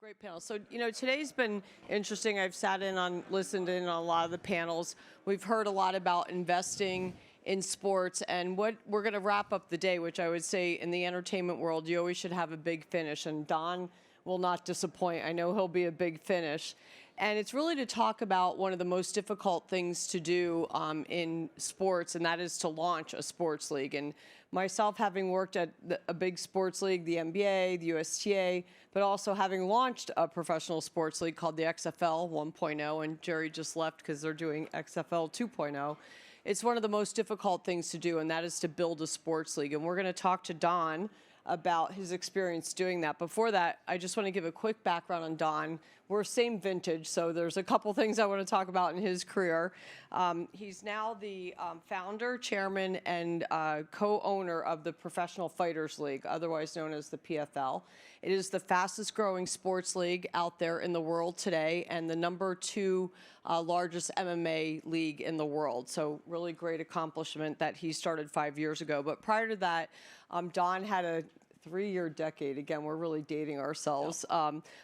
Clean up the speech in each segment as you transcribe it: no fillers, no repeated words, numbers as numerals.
Great panel. So, today's been interesting. I've listened in on a lot of the panels. We've heard a lot about investing in sports, and what we're going to wrap up the day, which I would say in the entertainment world, you always should have a big finish, and Donn will not disappoint. I know he'll be a big finish. And it's really to talk about one of the most difficult things to do in sports, and that is to launch a sports league. And myself, having worked at a big sports league, the NBA, the USTA, but also having launched a professional sports league called the XFL 1.0, and Jerry just left because they're doing XFL 2.0. It's one of the most difficult things to do, and that is to build a sports league. And we're going to talk to Donn about his experience doing that. Before that, I just want to give a quick background on Donn. We're same vintage, so there's a couple things I want to talk about in his career. He's now the founder, chairman, and co-owner of the Professional Fighters League, otherwise known as the PFL. It is the fastest growing sports league out there in the world today, and the #2 largest MMA league in the world. So really great accomplishment that he started 5 years ago. But prior to that, Donn had a 3-year decade, again, we're really dating ourselves,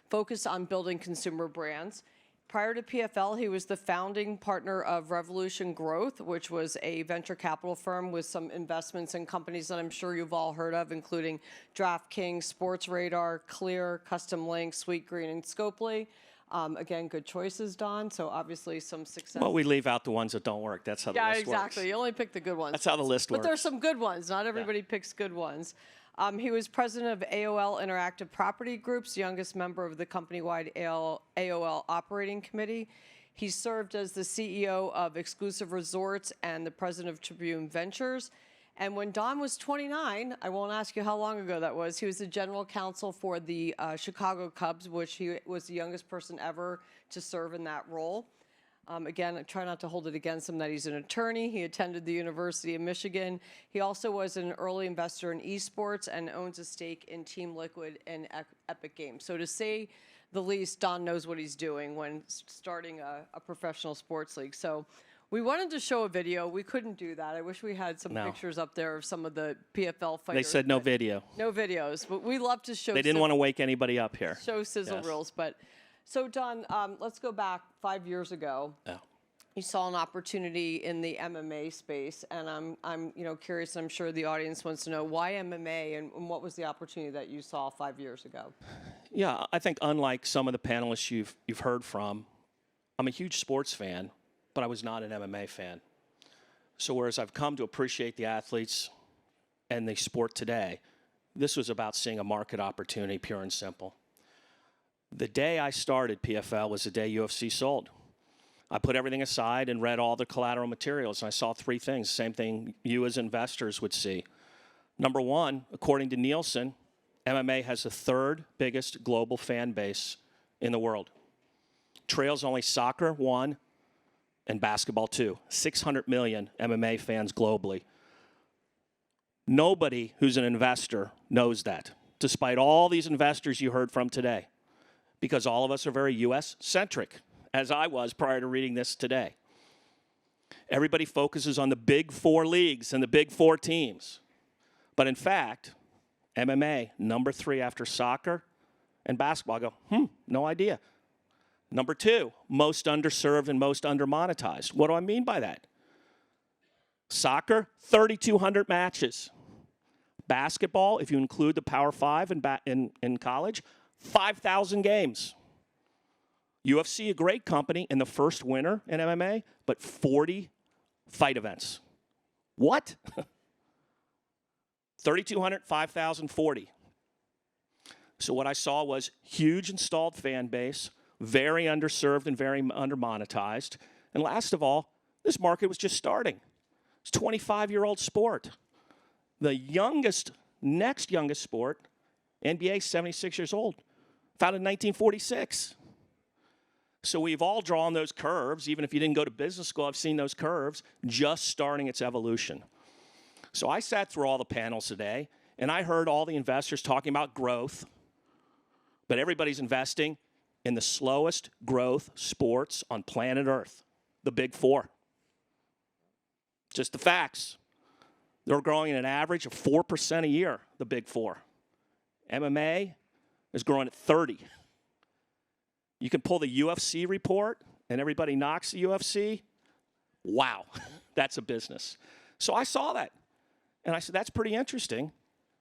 focused on building consumer brands. Prior to PFL, he was the founding partner of Revolution Growth, which was a venture capital firm with some investments in companies that I'm sure you've all heard of, including DraftKings, Sports Radar, Clear, Custom Link, Sweetgreen, and Scopely. Again, good choices, Donn. So obviously some success. Well, we leave out the ones that don't work. That's how the list works. Yeah, exactly. You only pick the good ones. That's how the list works. But there's some good ones. Not everybody picks good ones. He was president of AOL Interactive Property Group's youngest member of the company-wide AOL Operating Committee. He served as the CEO of Exclusive Resorts and the president of Tribune Ventures. And when Donn was 29, I won't ask you how long ago that was, he was the general counsel for the Chicago Cubs, which he was the youngest person ever to serve in that role. Again, I try not to hold it against him that he's an attorney. He attended the University of Michigan. He also was an early investor in esports and owns a stake in Team Liquid and Epic Games. So to say the least, Donn knows what he's doing when starting a professional sports league. So we wanted to show a video. We couldn't do that. I wish we had some pictures up there of some of the PFL fighters. They said no video. No videos, but we love to show. They didn't want to wake anybody up here. Show sizzle reels, but. So, Donn, let's go back 5 years ago. Yeah. You saw an opportunity in the MMA space, and I'm curious. I'm sure the audience wants to know why MMA and what was the opportunity that you saw 5 years ago. Yeah, I think unlike some of the panelists you've heard from, I'm a huge sports fan, but I was not an MMA fan. So whereas I've come to appreciate the athletes and the sport today, this was about seeing a market opportunity, pure and simple. The day I started PFL was the day UFC sold. I put everything aside and read all the collateral materials, and I saw 3 things, same thing you as investors would see. Number one, according to Nielsen, MMA has the 3rd biggest global fan base in the world. Trails only soccer, 1, and basketball, 2. 600 million MMA fans globally. Nobody who's an investor knows that, despite all these investors you heard from today, because all of us are very U.S.-centric, as I was prior to reading this today. Everybody focuses on the big 4 leagues and the big 4 teams. But in fact, MMA, number 3 after soccer and basketball. I go, no idea. Number 2, most underserved and most undermonetized. What do I mean by that? Soccer, 3,200 matches. Basketball, if you include the Power 5 in college, 5,000 games. UFC, a great company, and the first winner in MMA, but 40 fight events. What? 3,200, 5,000, 40. So what I saw was huge installed fan base, very underserved and very undermonetized. And last of all, this market was just starting. It's a 25-year-old sport. The next youngest sport, NBA, 76 years old. Founded in 1946. So we've all drawn those curves. Even if you didn't go to business school, I've seen those curves just starting its evolution. So I sat through all the panels today, and I heard all the investors talking about growth, but everybody's investing in the slowest growth sports on planet Earth, the big 4. Just the facts. They're growing at an average of 4% a year, the big 4. MMA is growing at 30. You can pull the UFC report, and everybody knocks the UFC. Wow, that's a business. So I saw that, and I said, that's pretty interesting,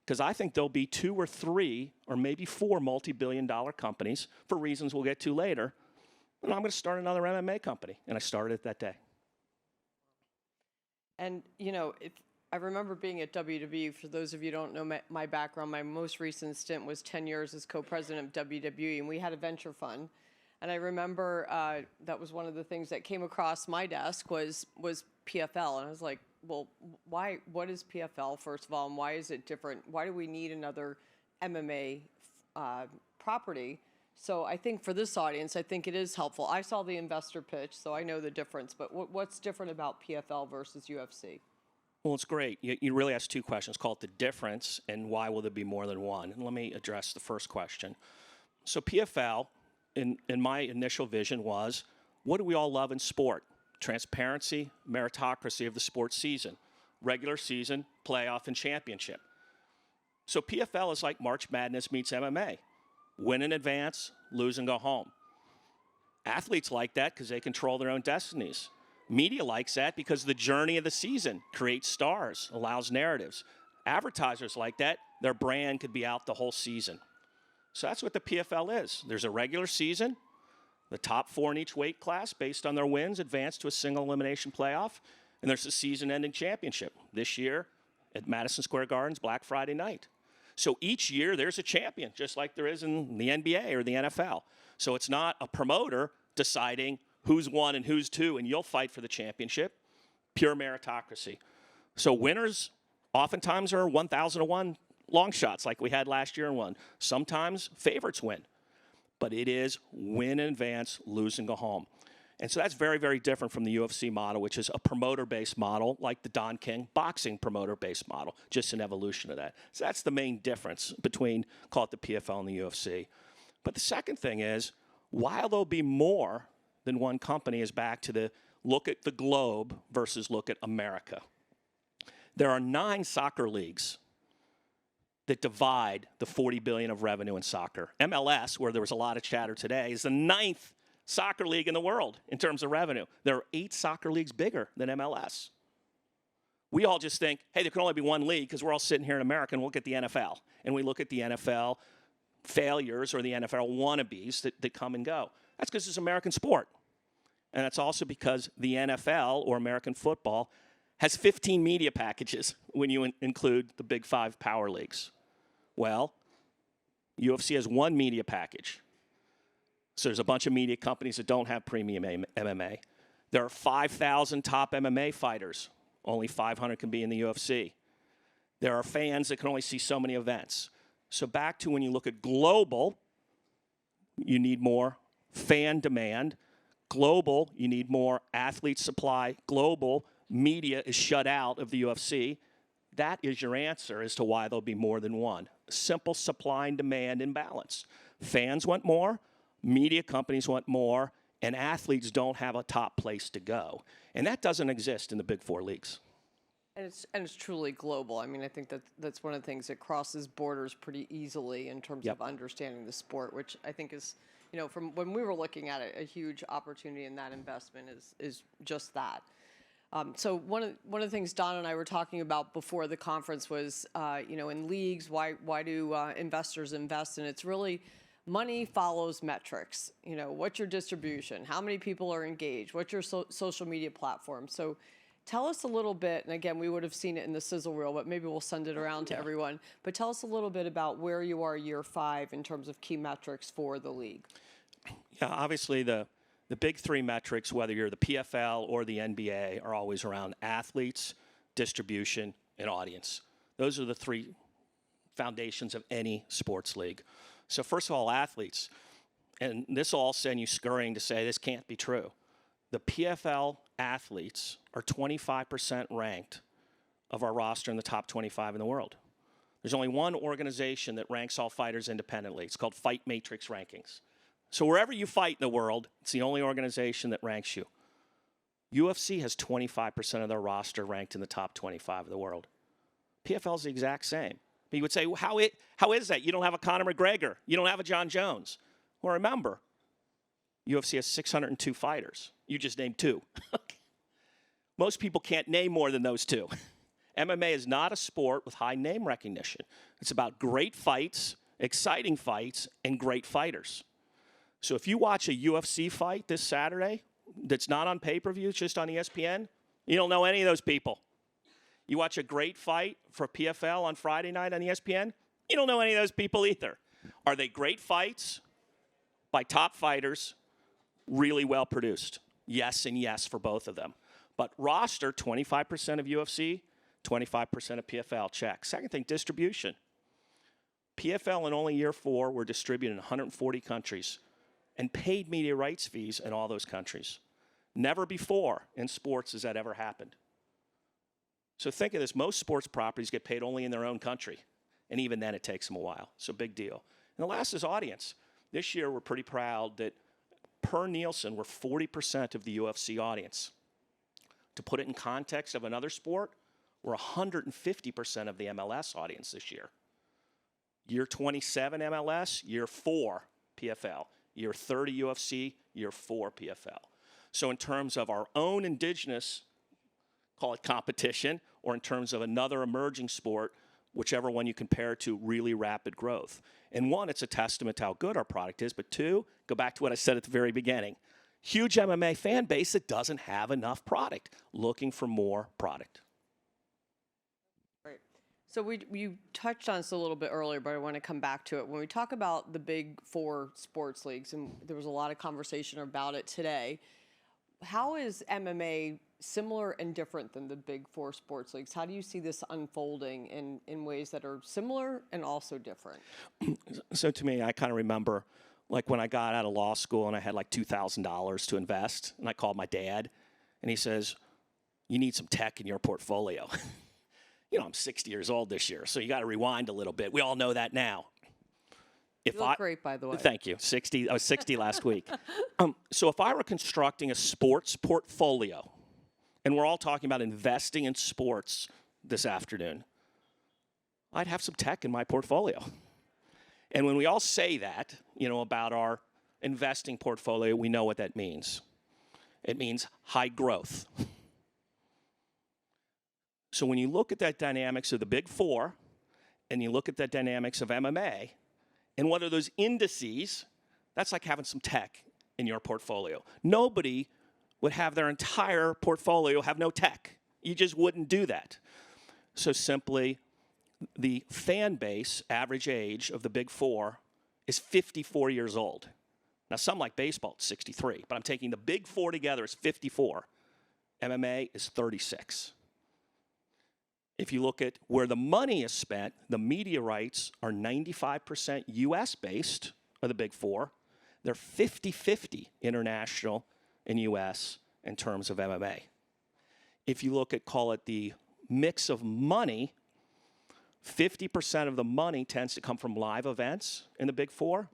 because I think there'll be 2 or 3 or maybe 4 multi-billion-dollar companies for reasons we'll get to later, and I'm going to start another MMA company, and I started it that day. And, I remember being at WWE. For those of you who don't know my background, my most recent stint was 10 years as co-president of WWE, and we had a venture fund. And I remember that was one of the things that came across my desk was PFL. And I was like, well, why? What is PFL, first of all, and why is it different? Why do we need another MMA property? So I think for this audience, I think it is helpful. I saw the investor pitch, so I know the difference. But what's different about PFL versus UFC? Well, it's great. You really asked 2 questions. Call it the difference and why will there be more than one. And let me address the first question. So PFL, in my initial vision, was what do we all love in sport? Transparency, meritocracy of the sports season, regular season, playoff, and championship. So PFL is like March Madness meets MMA. Win in advance, lose and go home. Athletes like that because they control their own destinies. Media likes that because the journey of the season creates stars, allows narratives. Advertisers like that. Their brand could be out the whole season. So that's what the PFL is. There's a regular season. The top 4 in each weight class, based on their wins, advance to a single elimination playoff. And there's a season-ending championship. This year at Madison Square Garden's Black Friday night. So each year there's a champion, just like there is in the NBA or the NFL. So it's not a promoter deciding who's 1 and who's 2, and you'll fight for the championship. Pure meritocracy. So winners oftentimes are 1,000-to-1 long shots like we had last year and won. Sometimes favorites win. But it is win in advance, lose and go home. And so that's very, very different from the UFC model, which is a promoter-based model like the Don King boxing promoter-based model, just an evolution of that. So that's the main difference between, call it the PFL and the UFC. But the second thing is, while there'll be more than one company, is back to the look at the globe versus look at America. There are 9 soccer leagues that divide the $40 billion of revenue in soccer. MLS, where there was a lot of chatter today, is the 9th soccer league in the world in terms of revenue. There are 8 soccer leagues bigger than MLS. We all just think, hey, there can only be one league because we're all sitting here in America and we'll look at the NFL. And we look at the NFL failures or the NFL wannabes that come and go. That's because it's American sport. And that's also because the NFL, or American football, has 15 media packages when you include the big 5 power leagues. Well, UFC has 1 media package. So there's a bunch of media companies that don't have premium MMA. There are 5,000 top MMA fighters. Only 500 can be in the UFC. There are fans that can only see so many events. So back to when you look at global, you need more fan demand. Global, you need more athlete supply. Global, media is shut out of the UFC. That is your answer as to why there'll be more than one. Simple supply and demand imbalance. Fans want more, media companies want more, and athletes don't have a top place to go. And that doesn't exist in the big 4 leagues. And it's truly global. I mean, I think that's one of the things that crosses borders pretty easily in terms of understanding the sport, which I think is, from when we were looking at it, a huge opportunity in that investment is just that. So one of the things Donn and I were talking about before the conference was, in leagues, why do investors invest? And it's really money follows metrics. What's your distribution? How many people are engaged? What's your social media platform? So tell us a little bit, and again, we would have seen it in the sizzle reel, but maybe we'll send it around to everyone. But tell us a little bit about where you are year 5 in terms of key metrics for the league. Yeah, obviously the big 3 metrics, whether you're the PFL or the NBA, are always around athletes, distribution, and audience. Those are the 3 foundations of any sports league. So first of all, athletes. And this will all send you scurrying to say this can't be true. The PFL athletes are 25% ranked of our roster in the top 25 in the world. There's only one organization that ranks all fighters independently. It's called Fight Matrix Rankings. So wherever you fight in the world, it's the only organization that ranks you. UFC has 25% of their roster ranked in the top 25 of the world. PFL is the exact same. But you would say, well, how is that? You don't have a Conor McGregor. You don't have a John Jones. Well, remember, UFC has 602 fighters. You just named 2. Most people can't name more than those 2. MMA is not a sport with high name recognition. It's about great fights, exciting fights, and great fighters. So if you watch a UFC fight this Saturday that's not on pay-per-view, it's just on ESPN, you don't know any of those people. You watch a great fight for PFL on Friday night on ESPN, you don't know any of those people either. Are they great fights by top fighters, really well produced? Yes and yes for both of them. But roster, 25% of UFC, 25% of PFL, check. Second thing, distribution. PFL in only year 4 were distributed in 140 countries and paid media rights fees in all those countries. Never before in sports has that ever happened. So think of this. Most sports properties get paid only in their own country. And even then, it takes them a while. So big deal. And the last is audience. This year, we're pretty proud that per Nielsen, we're 40% of the UFC audience. To put it in context of another sport, we're 150% of the MLS audience this year. Year 27 MLS, year 4 PFL. Year 30 UFC, year 4 PFL. So in terms of our own indigenous, call it competition, or in terms of another emerging sport, whichever one you compare to, really rapid growth. And 1, it's a testament to how good our product is, but 2, go back to what I said at the very beginning. Huge MMA fan base that doesn't have enough product, looking for more product. Right. So you touched on this a little bit earlier, but I want to come back to it. When we talk about the big 4 sports leagues, and there was a lot of conversation about it today, how is MMA similar and different than the big 4 sports leagues? How do you see this unfolding in ways that are similar and also different? So to me, I kind of remember like when I got out of law school and I had like $2,000 to invest, and I called my dad, and he says, you need some tech in your portfolio. You know, I'm 60 years old this year, so you got to rewind a little bit. We all know that now. You look great, by the way. Thank you. 60. I was 60 last week. So if I were constructing a sports portfolio, and we're all talking about investing in sports this afternoon, I'd have some tech in my portfolio. And when we all say that, you know, about our investing portfolio, we know what that means. It means high growth. So when you look at that dynamics of the big 4, and you look at the dynamics of MMA, and what are those indices, that's like having some tech in your portfolio. Nobody would have their entire portfolio have no tech. You just wouldn't do that. So simply, the fan base, average age of the big 4, is 54 years old. Now, some like baseball, it's 63, but I'm taking the big 4 together, it's 54. MMA is 36. If you look at where the money is spent, the media rights are 95% US-based, of the big 4. They're 50-50 international and US in terms of MMA. If you look at, call it the mix of money, 50% of the money tends to come from live events in the big 4.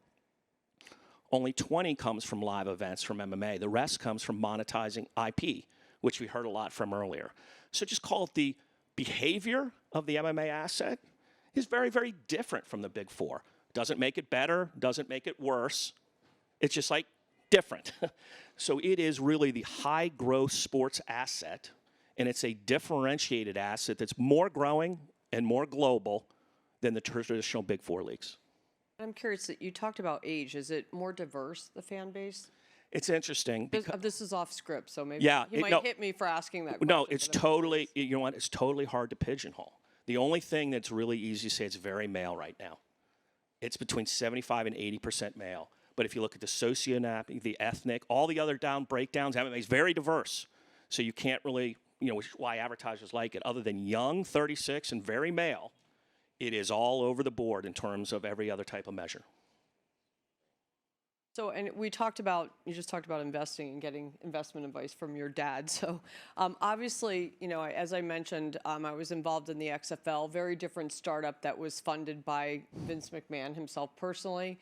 Only 20 comes from live events from MMA. The rest comes from monetizing IP, which we heard a lot from earlier. So just call it the behavior of the MMA asset is very, very different from the big 4. Doesn't make it better, doesn't make it worse. It's just like different. So it is really the high growth sports asset, and it's a differentiated asset that's more growing and more global than the traditional big 4 leagues. I'm curious that you talked about age. Is it more diverse, the fan base? It's interesting. This is off script, so maybe you might hit me for asking that question. No, it's totally, you know what, it's totally hard to pigeonhole. The only thing that's really easy to say, it's very male right now. It's between 75 and 80% male. But if you look at the socioeconomic, the ethnic, all the other breakdowns, MMA is very diverse. So you can't really, you know, which is why advertisers like it. Other than young, 36, and very male, it is all over the board in terms of every other type of measure. So, and you just talked about investing and getting investment advice from your dad. So, obviously, you know, as I mentioned, I was involved in the XFL, very different startup that was funded by Vince McMahon himself personally.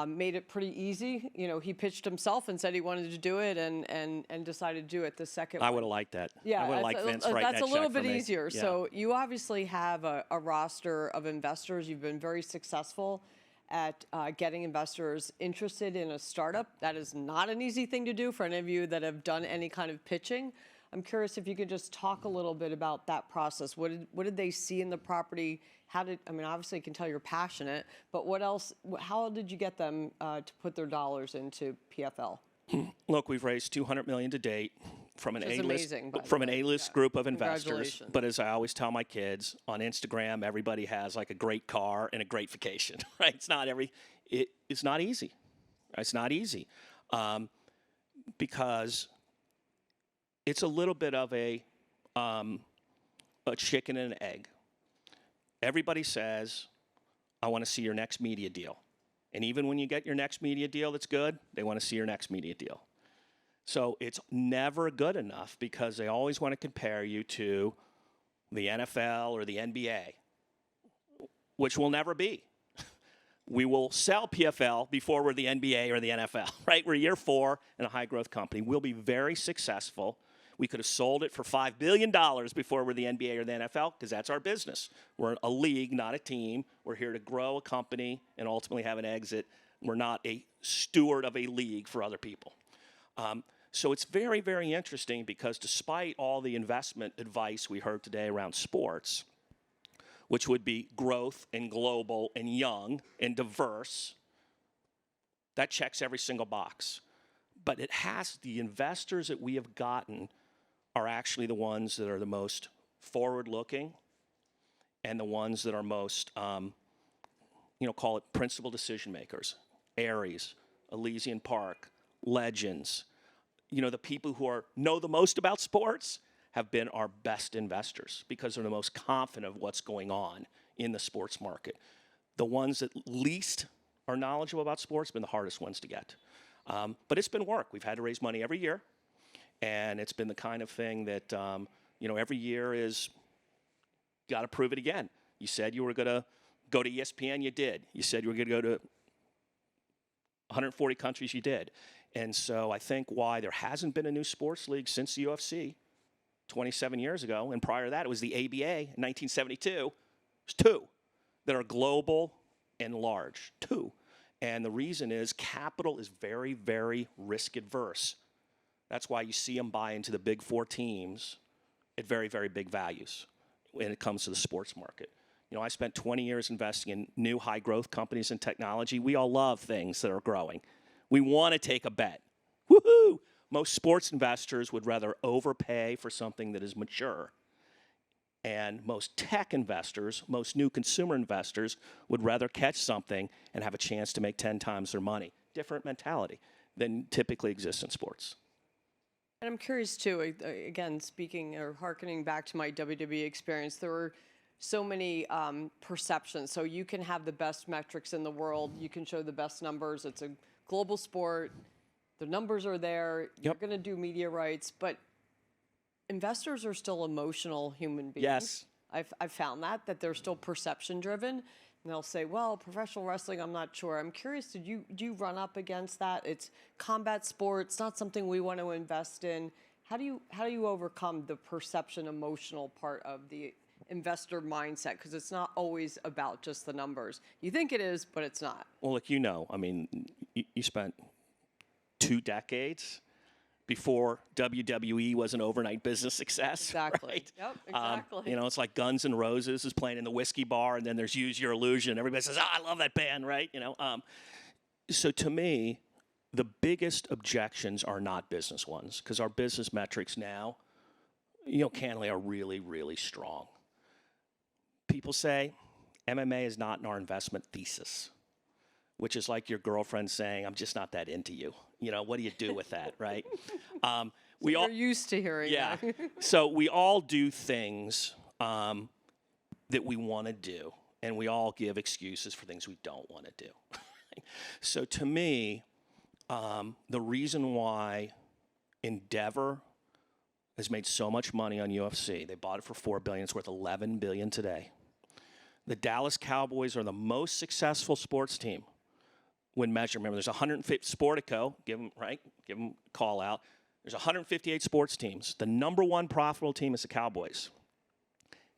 Made it pretty easy. You know, he pitched himself and said he wanted to do it and decided to do it the second I would have liked that. Yeah, I would have liked Vince writing that check for me. That's a little bit easier. Yeah. So you obviously have a roster of investors. You've been very successful at getting investors interested in a startup. That is not an easy thing to do for any of you that have done any kind of pitching. I'm curious if you could just talk a little bit about that process. What did they see in the property? I mean, obviously you can tell you're passionate, but what else, how did you get them to put their dollars into PFL? Look, we've raised $200 million to date from an A-list group of investors. But as I always tell my kids on Instagram, everybody has like a great car and a great vacation, right? It's not easy. It's not easy because it's a little bit of a chicken and an egg. Everybody says, I want to see your next media deal. And even when you get your next media deal that's good, they want to see your next media deal. So it's never good enough because they always want to compare you to the NFL or the NBA, which will never be. We will sell PFL before we're the NBA or the NFL, right? We're year 4 in a high-growth company. We'll be very successful. We could have sold it for $5 billion before we're the NBA or the NFL because that's our business. We're a league, not a team. We're here to grow a company and ultimately have an exit. We're not a steward of a league for other people. So it's very, very interesting because despite all the investment advice we heard today around sports, which would be growth and global and young and diverse, that checks every single box. But the investors that we have gotten are actually the ones that are the most forward-looking and the ones that are most, call it principal decision makers. Aries, Elysian Park, Legends. The people who know the most about sports have been our best investors because they're the most confident of what's going on in the sports market. The ones that least are knowledgeable about sports have been the hardest ones to get. But it's been work. We've had to raise money every year. And it's been the kind of thing that, every year is got to prove it again. You said you were going to go to ESPN, you did. You said you were going to go to 140 countries, you did. And so I think why there hasn't been a new sports league since the UFC 27 years ago, and prior to that it was the ABA in 1972, there's 2 that are global and large, 2. And the reason is capital is very, very risk adverse. That's why you see them buy into the big 4 teams at very, very big values when it comes to the sports market. I spent 20 years investing in new high growth companies and technology. We all love things that are growing. We want to take a bet. Woohoo! Most sports investors would rather overpay for something that is mature. And most tech investors, most new consumer investors would rather catch something and have a chance to make 10 times their money. Different mentality than typically exists in sports. And I'm curious too, again, speaking or hearkening back to my WWE experience, there were so many perceptions. So you can have the best metrics in the world. You can show the best numbers. It's a global sport. The numbers are there. You're going to do media rights. But investors are still emotional human beings. Yes. I've found that they're still perception driven. And they'll say, well, professional wrestling, I'm not sure. I'm curious, do you run up against that? It's combat sport. It's not something we want to invest in. How do you overcome the perception emotional part of the investor mindset? Because it's not always about just the numbers. You think it is, but it's not. Well, look, you spent 2 decades before WWE was an overnight business success. Exactly. Right? Yep, exactly. It's like Guns N' Roses is playing in the whiskey bar, and then there's Use Your Illusion. Everybody says, I love that band, right? So to me, the biggest objections are not business ones, because our business metrics now, candidly, are really, really strong. People say MMA is not in our investment thesis, which is like your girlfriend saying, I'm just not that into you. What do you do with that, right? You're used to hearing that. So we all do things that we want to do, and we all give excuses for things we don't want to do. So to me, the reason why Endeavor has made so much money on UFC, they bought it for $4 billion, it's worth $11 billion today. The Dallas Cowboys are the most successful sports team when measured. Remember, there's 150 Sportico, give them a call out. There's 158 sports teams. The number 1 profitable team is the Cowboys.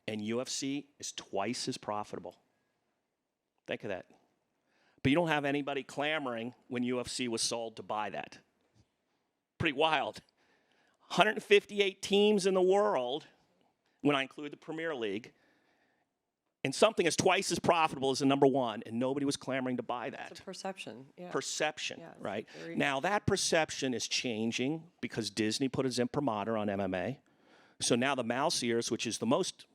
And UFC is twice as profitable. Think of that. But you don't have anybody clamoring when UFC was sold to buy that. Pretty wild. 158 teams in the world, when I include the Premier League, and something is twice as profitable as the number one, and nobody was clamoring to buy that. It's a perception. Yeah. Perception, Yeah, right? Now, that perception is changing because Disney put his imprimatur on MMA. So now the Mouseers, which is the most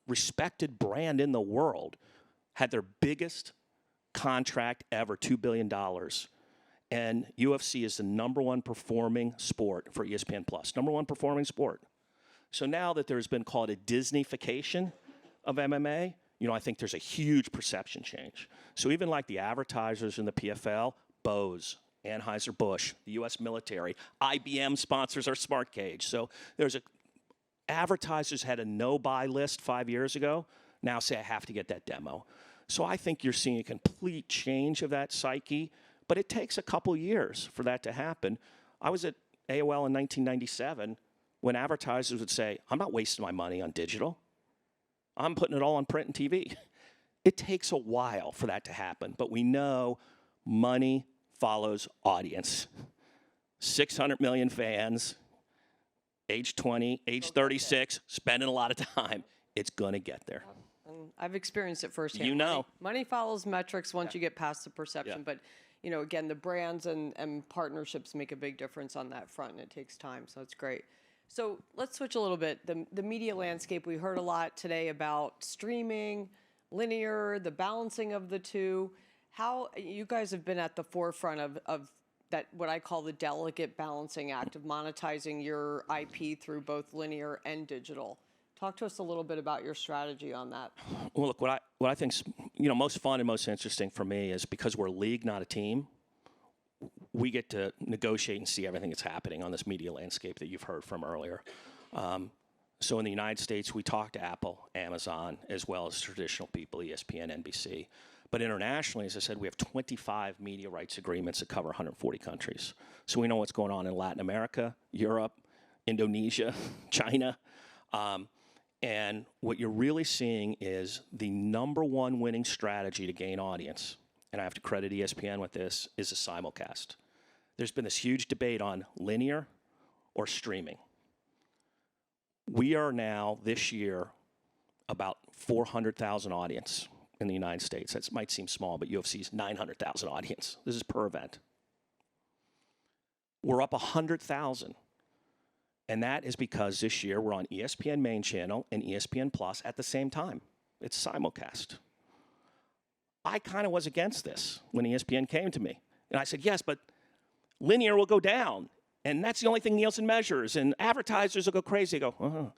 respected brand in the world, had their biggest contract ever, $2 billion. And UFC is the number one performing sport for ESPN Plus, number one performing sport. So now that there's been called a Disneyfication of MMA, I think there's a huge perception change. So even like the advertisers in the PFL, Bose, Anheuser-Busch, the U.S. military, IBM sponsors our Smart Cage. So advertisers had a no-buy list 5 years ago. Now say I have to get that demo. So I think you're seeing a complete change of that psyche, but it takes a couple years for that to happen. I was at AOL in 1997 when advertisers would say, I'm not wasting my money on digital. I'm putting it all on print and TV. It takes a while for that to happen, but we know money follows audience. 600 million fans, age 20, age 36, spending a lot of time. It's going to get there. And I've experienced it firsthand. You know. Money follows metrics once you get past the perception. Yeah. But, again, the brands and partnerships make a big difference on that front, and it takes time. So it's great. So let's switch a little bit. The media landscape, we heard a lot today about streaming, linear, the balancing of the two. How you guys have been at the forefront of that, what I call the delicate balancing act of monetizing your IP through both linear and digital. Talk to us a little bit about your strategy on that. Well, look, what I think's most fun and most interesting for me is because we're a league, not a team, we get to negotiate and see everything that's happening on this media landscape that you've heard from earlier. So in the United States, we talk to Apple, Amazon, as well as traditional people, ESPN, NBC. But internationally, as I said, we have 25 media rights agreements that cover 140 countries. So we know what's going on in Latin America, Europe, Indonesia, China. And what you're really seeing is the number one winning strategy to gain audience, and I have to credit ESPN with this, is a simulcast. There's been this huge debate on linear or streaming. We are now, this year, about 400,000 audience in the United States. That might seem small, but UFC's 900,000 audience. This is per event. We're up 100,000. And that is because this year we're on ESPN main channel and ESPN Plus at the same time. It's simulcast. I kind of was against this when ESPN came to me. And I said, yes, but linear will go down. And that's the only thing Nielsen measures. And advertisers will go crazy. They go,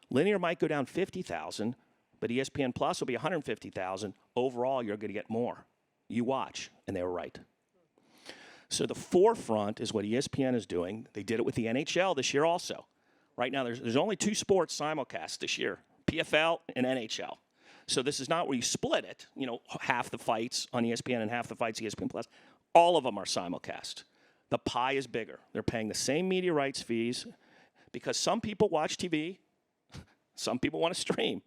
linear might go down 50,000, but ESPN Plus will be 150,000. Overall, you're going to get more. You watch. And they were right. So the forefront is what ESPN is doing. They did it with the NHL this year also. Right now, there's only two sports simulcast this year, PFL and NHL. So this is not where you split it, half the fights on ESPN and half the fights ESPN Plus. All of them are simulcast. The pie is bigger. They're paying the same media rights fees because some people watch TV, some people want to stream.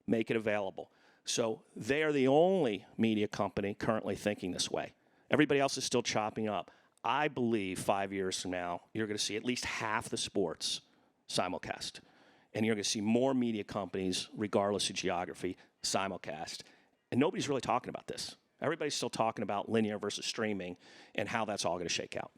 Make it available. So they are the only media company currently thinking this way. Everybody else is still chopping up. I believe 5 years from now, you're going to see at least half the sports simulcast. And you're going to see more media companies, regardless of geography, simulcast. And nobody's really talking about this. Everybody's still talking about linear versus streaming and how that's all going to shake out.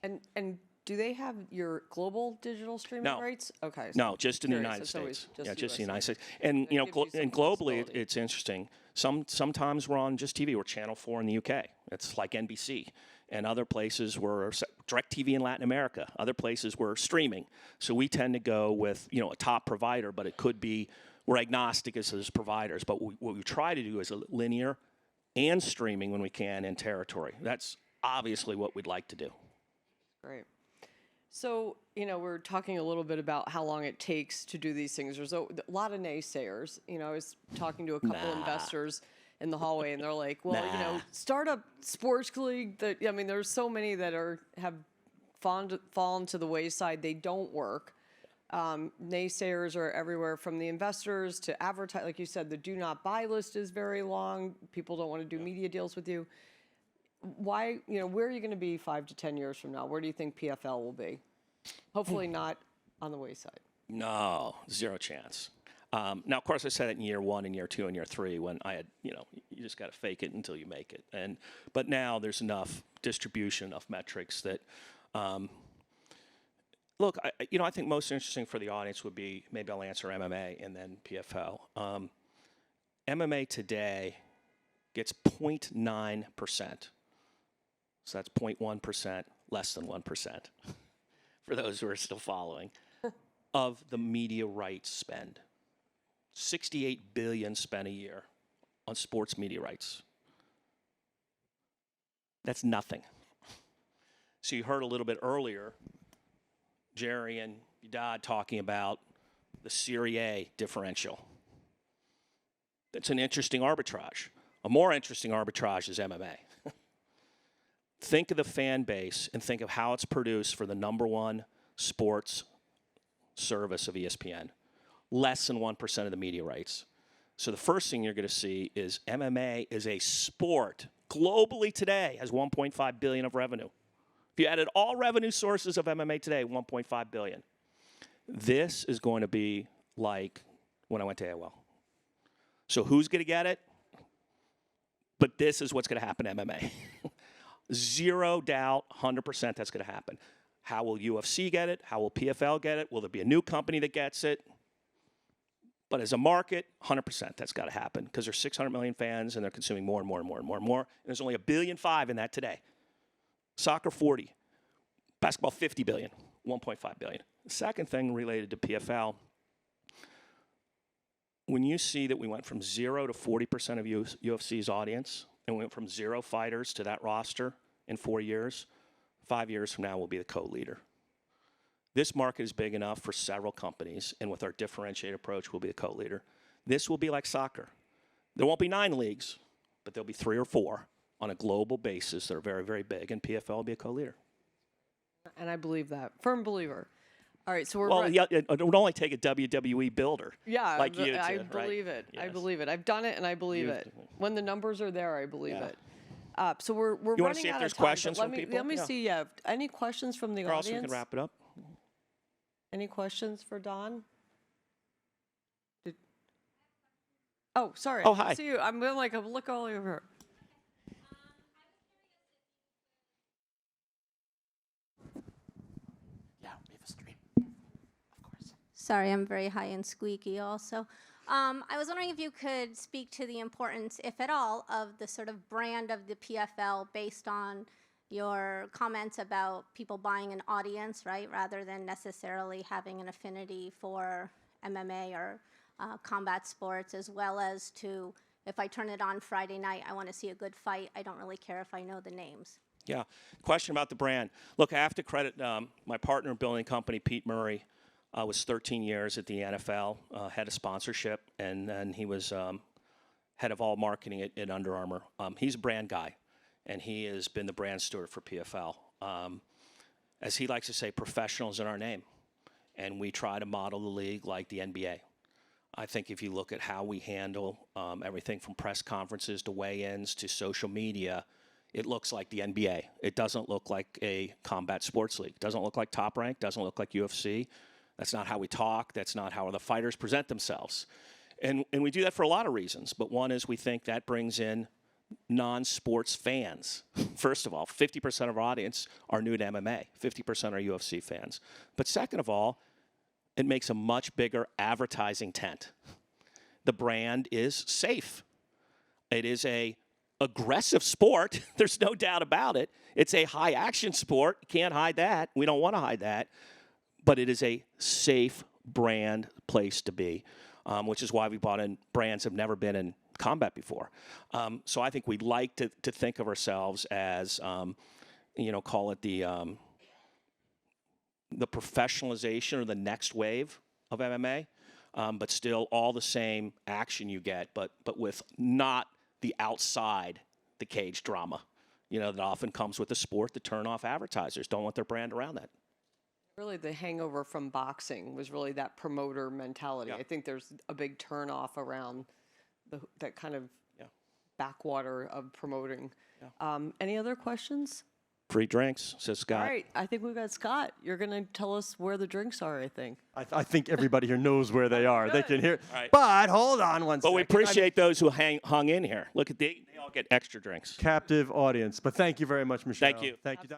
And do they have your global digital streaming rights? Okay. No, just in the United States. Just the United States. And and globally, it's interesting. Sometimes we're on just TV. We're Channel 4 in the UK. It's like NBC. And other places we're DirecTV in Latin America. Other places we're streaming. So we tend to go with a top provider, but it could be we're agnostic as those providers. But what we try to do is a linear and streaming when we can in territory. That's obviously what we'd like to do. Great. So, we're talking a little bit about how long it takes to do these things. There's a lot of naysayers. I was talking to a couple investors in the hallway, and they're like, well, startup sports league, there's so many that have fallen to the wayside. They don't work. Naysayers are everywhere, from the investors to advertise. Like you said, the do not buy list is very long. People don't want to do media deals with you. Why, where are you going to be 5 to 10 years from now? Where do you think PFL will be? Hopefully not on the wayside. No, zero chance. Now, of course, I said it in year 1 and year 2 and year 3 when I had, you just got to fake it until you make it. But now there's enough distribution, enough metrics that, look, I think most interesting for the audience would be, maybe I'll answer MMA and then PFL. MMA today gets 0.9%. So that's 0.1%, less than 1%, for those who are still following, of the media rights spend. 68 billion spent a year on sports media rights. That's nothing. So you heard a little bit earlier, Jerry and Dad talking about the Serie A differential. That's an interesting arbitrage. A more interesting arbitrage is MMA. Think of the fan base and think of how it's produced for the #1 sports service of ESPN. Less than 1% of the media rights. So the first thing you're going to see is MMA is a sport globally today, has 1.5 billion of revenue. If you added all revenue sources of MMA today, 1.5 billion. This is going to be like when I went to AOL. So who's going to get it? But this is what's going to happen to MMA. Zero doubt, 100% that's going to happen. How will UFC get it? How will PFL get it? Will there be a new company that gets it? But as a market, 100% that's got to happen because there's 600 million fans and they're consuming more and more and more and more and more. And there's only 1.5 billion in that today. Soccer, 40. Basketball, 50 billion, 1.5 billion. The second thing related to PFL, when you see that we went from 0 to 40% of UFC's audience, and we went from 0 fighters to that roster in 4 years, 5 years from now we'll be the co-leader. This market is big enough for several companies, and with our differentiated approach, we'll be the co-leader. This will be like soccer. There won't be 9 leagues, but there'll be 3 or 4 on a global basis that are very, very big, and PFL will be a co-leader. And I believe that. Firm believer. All right, so we're well, yeah, it would only take a WWE builder. Yeah, like you. I believe it. Yes. I believe it. I've done it, and I believe it. When the numbers are there, I believe it. So we're you running see if out there's of time. Questions let from me people? let me see. Yeah, any questions from the or audience? else we can wrap it up. Any questions for Donn? Oh, sorry. Oh, I didn't hi. see you. I'm going like look all over. Sorry, I'm very high and squeaky also. I was wondering if you could speak to the importance, if at all, of the sort of brand of the PFL based on your comments about people buying an audience, right, rather than necessarily having an affinity for MMA or combat sports, as well as to, if I turn it on Friday night, I want to see a good fight. I don't really care if I know the names. Yeah. Question about the brand. Look, I have to credit my partner in building company, Pete Murray. Was 13 years at the NFL, head of sponsorship, and then he was head of all marketing at Under Armour. He's a brand guy, and he has been the brand steward for PFL. As he likes to say, professionals in our name, and we try to model the league like the NBA. I think if you look at how we handle everything from press conferences to weigh-ins to social media, it looks like the NBA. It doesn't look like a combat sports league. It doesn't look like Top Rank. Doesn't look like UFC. That's not how we talk. That's not how the fighters present themselves. And we do that for a lot of reasons. But one is we think that brings in non-sports fans. First of all, 50% of our audience are new to MMA. 50% are UFC fans. But second of all, it makes a much bigger advertising tent. The brand is safe. It is a aggressive sport. There's no doubt about it. It's a high-action sport. You can't hide that. We don't want to hide that. But it is a safe brand place to be, which is why we brought in brands that have never been in combat before. So I think we like to think of ourselves as, call it the professionalization or the next wave of MMA, but still all the same action you get, but with not the outside the cage drama, that often comes with the sport to turn off advertisers. Don't want their brand around that. Really, the hangover from boxing was really that promoter mentality. Yeah. I think there's a big turnoff around that kind of Yeah. backwater of promoting. Any other questions? Free drinks, says Scott. All right, I think we've got Scott. You're going to tell us where the drinks are, I think. I think everybody here knows where they are. They can hear. Right. But hold on one But second. we appreciate those who hung in here. Look at they all get extra drinks. Captive audience. But thank you very much, Michelle. Thank you. Thank you.